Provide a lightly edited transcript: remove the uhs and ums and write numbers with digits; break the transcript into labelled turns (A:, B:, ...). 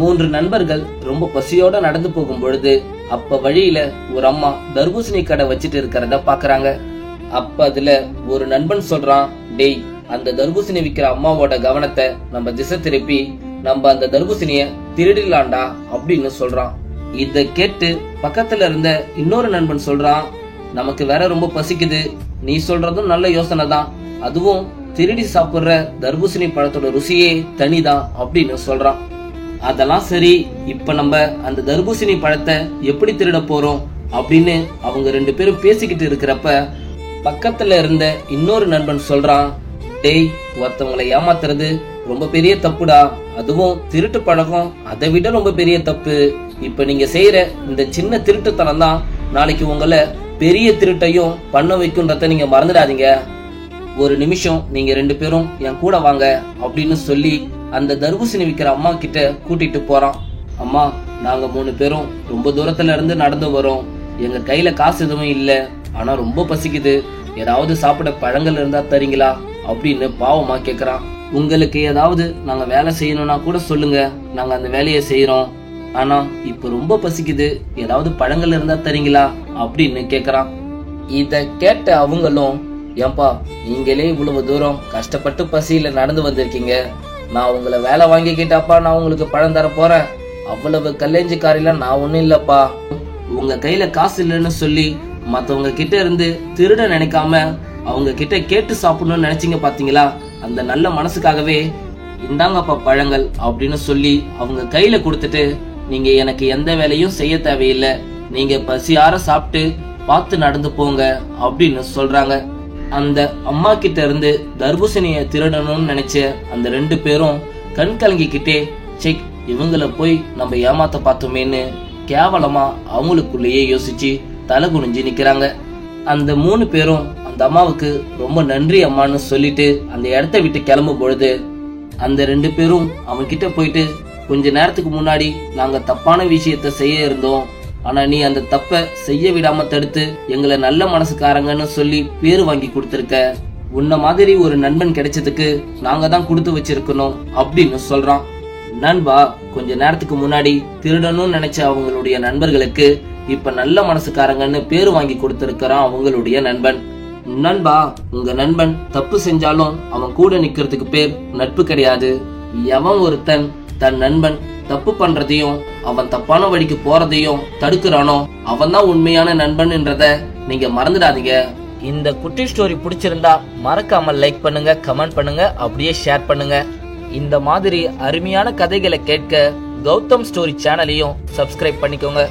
A: 3 நண்பர்கள் ரொம்ப பசியோட நடந்து போகும் பொழுது அப்ப வழியில ஒரு அம்மா தர்பூசணி கடை வச்சிட்டு இருக்கிறத பாக்குறாங்க. அப்ப அதுல ஒரு நண்பன் சொல்றான், டேய், அந்த தர்பூசணி விக்கிற அம்மாவோட கவனத்தை நம்ம திசை திருப்பி நம்ம அந்த தர்பூசணிய திருடிடலாம்டா அப்படின்னு சொல்றான். இத கேட்டு பக்கத்துல இருந்த இன்னொரு நண்பன் சொல்றான், நமக்கு வேற ரொம்ப பசிக்குது, நீ சொல்றதும் நல்ல யோசனை தான், அதுவும் திருடி சாப்பிடுற தர்பூசணி பழத்தோட ருசியே தனிதான் அப்படின்னு சொல்றான். அதெல்லாம் சரி, இப்ப நம்ம அந்த தர்பூசணி பழத்தை எப்படி திருட போறோம் அப்படின்னு அவங்க 2 பேரும் பேசிக்கிட்டு இருக்கிறப்ப பக்கத்துல இருந்த இன்னொரு நண்பன் சொல்றான், டேய், ஒருத்தவங்களை ஏமாத்துறது ரொம்ப பெரிய தப்புடா, அதுவும் திருட்டு பழக்கம் அதை விட ரொம்ப பெரிய தப்பு. இப்ப நீங்க செய்யற இந்த சின்ன திருட்டுத்தனம் தான் நாளைக்கு உங்களை பெரிய திருட்டையும் பண்ண வைக்கும்ன்றத நீங்க மறந்துடாதீங்க. ஒரு நிமிஷம் நீங்க 2 பேரும் என் கூட வாங்க அப்படின்னு சொல்லி அந்த தர்பூசணி விக்கிற அம்மா கிட்ட கூட்டிட்டு போறான். அம்மா, நாங்க 3 பேரும் ரொம்ப தூரத்துல இருந்து நடந்து வரோம், எங்க கையில காசு எதுவும் இல்ல, ஆனா ரொம்ப பசிக்குது, ஏதாவது சாப்பிட பழங்கள் இருந்தா தரீங்களா அப்படின்னு பாவமா கேக்குறான். உங்களுக்கு ஏதாவது நாங்க வேலை செய்யணும்னா கூட சொல்லுங்க, நாங்க அந்த வேலையை செய்யறோம், ஆனா இப்ப ரொம்ப பசிக்குது, ஏதாவது பழங்கள் இருந்தா தரீங்களா அப்படின்னு கேக்குறான். இத கேட்ட அவங்களும், ஏன்பா, நீங்களே இவ்வளவு தூரம் கஷ்டப்பட்டு பசியில நடந்து வந்திருக்கீங்க, நான் உங்களை வேலை வாங்கிக்கிட்டாப்பா நான் உங்களுக்கு பழம் தர போறேன், அவ்வளவு கல்லேஞ்சிக்காரில நான் ஒண்ணும் இல்லப்பா, உங்க கையில காசு இல்லைன்னு சொல்லி மத்தவங்க கிட்ட இருந்து திருட நினைக்காம அவங்க கிட்ட கேட்டு சாப்பிடணும்னு நினைச்சீங்க பாத்தீங்களா, அந்த நல்ல மனசுக்காகவே இந்தாங்கப்பா பழங்கள் அப்படின்னு சொல்லி அவங்க கையில கொடுத்துட்டு, நீங்க எனக்கு எந்த வேலையும் செய்ய தேவையில்லை, நீங்க பசியார சாப்பிட்டு பார்த்து நடந்து போங்க அப்படின்னு சொல்றாங்க. அந்த அம்மா கிட்ட இருந்து தர்பூசணிய திருடணும்னு நினைச்ச அந்த 2 பேரும் கண் கலங்கிக்கிட்டே, செக், இவங்களை போய் நம்ம ஏமாத்த பார்த்தோமேன்னு கேவலமா அவங்களுக்குள்ளேயே யோசிச்சு தலை குனிஞ்சு நிக்கிறாங்க. அந்த 3 பேரும் அந்த அம்மாவுக்கு ரொம்ப நன்றி அம்மான்னு சொல்லிட்டு அந்த இடத்த விட்டு கிளம்பும் பொழுது அந்த 2 பேரும் அவங்க கிட்ட போயிட்டு, கொஞ்ச நேரத்துக்கு முன்னாடி நாங்க தப்பான விஷயத்த செய்ய இருந்தோம், ஆனா நீ அந்த தப்ப செய்ய விடாம தடுத்து எங்களை நல்ல மனசுக்காரங்கன்னு சொல்லி பேரு வாங்கி கொடுத்திருக்க, உன்ன மாதிரி ஒரு நண்பன் கிடைச்சதுக்கு நாங்க தான் கொடுத்து வச்சிருக்கணும் அப்படின்னு சொல்றான். நண்பா, கொஞ்ச நேரத்துக்கு முன்னாடி திருடணும்னு நினைச்ச அவங்களுடைய நண்பர்களுக்கு இப்ப நல்ல மனசுக்காரங்கன்னு பேரு வாங்கி கொடுத்திருக்கிறான் அவங்களுடைய நண்பன். நண்பா, உங்க நண்பன் தப்பு செஞ்சாலும் அவன் கூட நிக்கிறதுக்கு பேர் நட்பு கிடையாது. எவன் ஒருத்தன் தன் நண்பன் தப்பு பண்றதையும் அவன் தப்பான வழிக்கு போறதையும் தடுக்கிறானோ அவன் தான் உண்மையான நண்பன்ன்றத நீங்க மறந்துடாதீங்க. இந்த குட்டி ஸ்டோரி பிடிச்சிருந்தா மறக்காம லைக் பண்ணுங்க, கமெண்ட் பண்ணுங்க, அப்படியே ஷேர் பண்ணுங்க. இந்த மாதிரி அருமையான கதைகளை கேட்க கௌதம் ஸ்டோரி சேனலையும் சப்ஸ்கிரைப் பண்ணிக்கோங்க.